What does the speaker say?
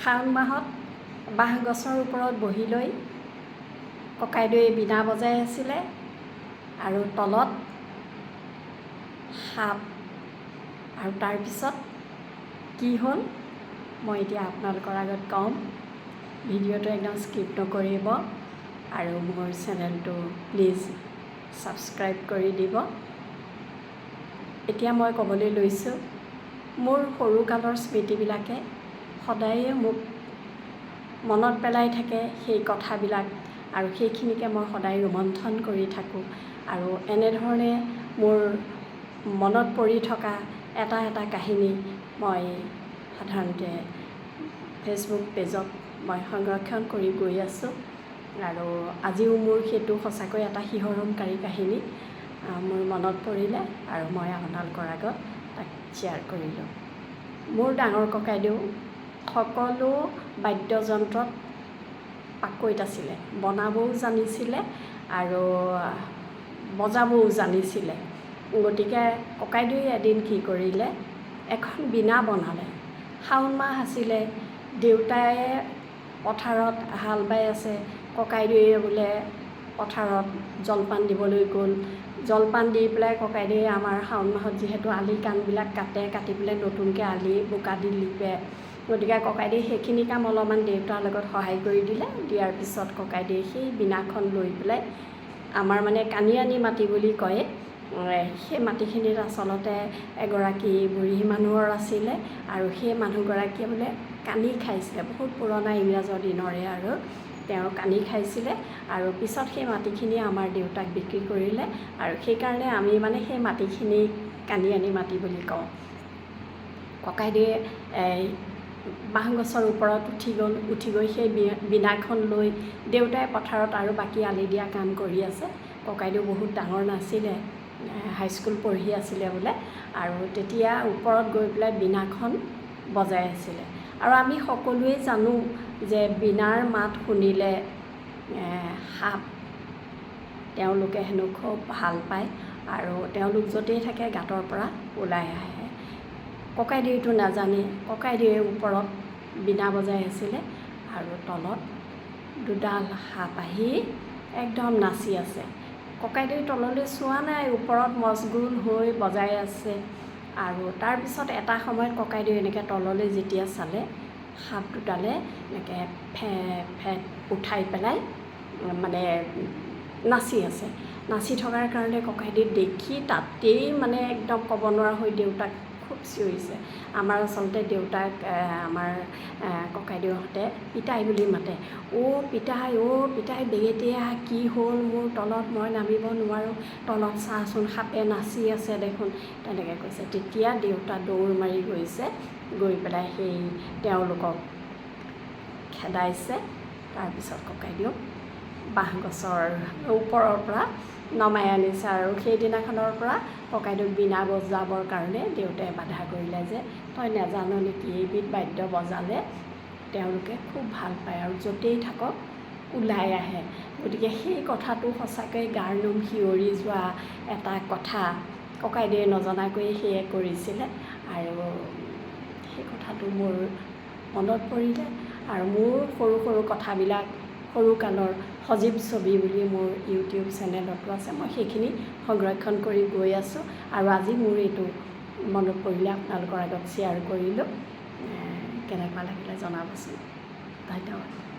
শাওণ মাহত বাঁহ গছৰ ওপৰত বহি লৈ ককাইদেউয়ে বীণা বজাই আছিলে আৰু তলত সাপ। আৰু তাৰপিছত কি হ'ল মই এতিয়া আপোনালোকৰ আগত ক'ম। ভিডিঅ'টো একদম স্কিপ নকৰিব আৰু মোৰ চেনেলটো প্লিজ ছাবস্ক্ৰাইব কৰি দিব। এতিয়া মই ক'বলৈ লৈছোঁ, মোৰ সৰুকালৰ স্মৃতিবিলাকে সদায়ে মোক মনত পেলাই থাকে সেই কথাবিলাক, আৰু সেইখিনিকে মই সদায় ৰোমন্থন কৰি থাকোঁ। আৰু এনেধৰণে মোৰ মনত পৰি থকা এটা এটা কাহিনী মই সাধাৰণতে ফেচবুক পেজত মই সংৰক্ষণ কৰি গৈ আছোঁ। আৰু আজিও মোৰ সেইটো সঁচাকৈ এটা শিহৰণকাৰী কাহিনী মোৰ মনত পৰিলে আৰু মই আপোনালোকৰ আগত তাক শ্বেয়াৰ কৰিলোঁ। মোৰ ডাঙৰ ককাইদেউ সকলো বাদ্যযন্ত্ৰত পাকৈত আছিলে, বনাবও জানিছিলে আৰু বজাবও জানিছিলে। গতিকে ককাইদেউয়ে এদিন কি কৰিলে, এখন বীণা বনালে। শাওণ মাহ আছিলে, দেউতাই পথাৰত হাল বাই আছে, ককাইদেউয়ে বোলে পথাৰত জলপান দিবলৈ গ'ল। জলপান দি পেলাই ককাইদেউয়ে আমাৰ শাওণ মাহত যিহেতু আলি কাণবিলাক কাটি পেলাই নতুনকৈ আলি বোকা দি লিপে, গতিকে ককাইদেউয়ে সেইখিনি কাম অলপমান দেউতাৰ লগত সহায় কৰি দিলে। দিয়াৰ পিছত ককাইদেউয়ে সেই বীণাখন লৈ পেলাই আমাৰ মানে কাণিয়ানী মাটি বুলি কয়, সেই মাটিখিনিত আচলতে এগৰাকী বুঢ়ী মানুহৰ আছিলে আৰু সেই মানুহগৰাকীয়ে বোলে কানি খাইছিলে, বহুত পুৰণা ইংৰাজৰ দিনৰে আৰু তেওঁ কানি খাইছিলে। আৰু পিছত সেই মাটিখিনি আমাৰ দেউতাক বিক্ৰী কৰিলে আৰু সেইকাৰণে আমি মানে সেই মাটিখিনি কানিয়ানী মাটি বুলি কওঁ। ককাইদেউয়ে বাঁহ গছৰ ওপৰত উঠি গৈ সেই বীণাখন লৈ দেউতাই পথাৰত আৰু বাকী আলি দিয়া কাম কৰি আছে। ককাইদেউ বহুত ডাঙৰ নাছিলে, হাইস্কুল পঢ়ি আছিলে বোলে, আৰু তেতিয়া ওপৰত গৈ পেলাই বীণাখন বজাই আছিলে। আৰু আমি সকলোৱে জানো যে বীণাৰ মাত শুনিলে সাপ তেওঁলোকে হেনো খুব ভাল পায় আৰু তেওঁলোক য'তেই থাকে গাঁতৰ পৰা ওলাই আহে। ককাইদেউতো নাজানে, ককাইদেউয়ে ওপৰত বীণা বজাই আছিলে আৰু তলত দুডাল সাপ আহি একদম নাচি আছে। ককাইদেউয়ে তললৈ চোৱা নাই, ওপৰত মচগুল হৈ বজাই আছে। আৰু তাৰপিছত এটা সময়ত ককাইদেউয়ে এনেকৈ তললৈ যেতিয়া চালে, সাপ দুডালে এনেকৈ ফেট উঠাই পেলাই মানে নাচি আছে। নাচি থকাৰ কাৰণে ককাইদেউয়ে দেখি তাতেই মানে একদম ক'ব নোৱাৰা হৈ দেউতাক খুব চিঞৰিছে। আমাৰ আচলতে দেউতাক আমাৰ ককাইদেউহঁতে পিতাই বুলি মাতে। অ' পিতাই বেগেতে আহ, কি হ'ল মোৰ তলত, মই নামিব নোৱাৰোঁ, তলত চাচোন সাপে নাচি আছে দেখোন, তেনেকৈ কৈছে। তেতিয়া দেউতা দৌৰ মাৰি গৈছে, গৈ পেলাই সেই তেওঁলোকক খেদাইছে। তাৰপিছত ককাইদেউক বাঁহ গছৰ ওপৰৰ পৰা নমাই আনিছে আৰু সেইদিনাখনৰ পৰা ককাইদেউক বীণা বজাবৰ কাৰণে দেউতাই বাধা কৰিলে যে তই নাজানো নেকি, এইবিধ বাদ্য বজালে তেওঁলোকে খুব ভাল পায় আৰু য'তেই থাকক ওলাই আহে। গতিকে সেই কথাটো সঁচাকৈ গাৰ নোম শিয়ৰি যোৱা এটা কথা। ককাইদেউয়ে নজনাকৈয়ে সেয়ে কৰিছিলে আৰু সেই কথাটো মোৰ মনত পৰিলে। আৰু মোৰ সৰু সৰু কথাবিলাক সৰুকালৰ সজীৱ ছবি বুলি মোৰ ইউটিউব চেনেলতো আছে, মই সেইখিনি সংৰক্ষণ কৰি গৈ আছোঁ। আৰু আজি মোৰ এইটো মনত পৰিলে আপোনালোকৰ আগত শ্বেয়াৰ কৰিলোঁ। কেনেকুৱা লাগিলে জনাবচোন। ধন্যবাদ।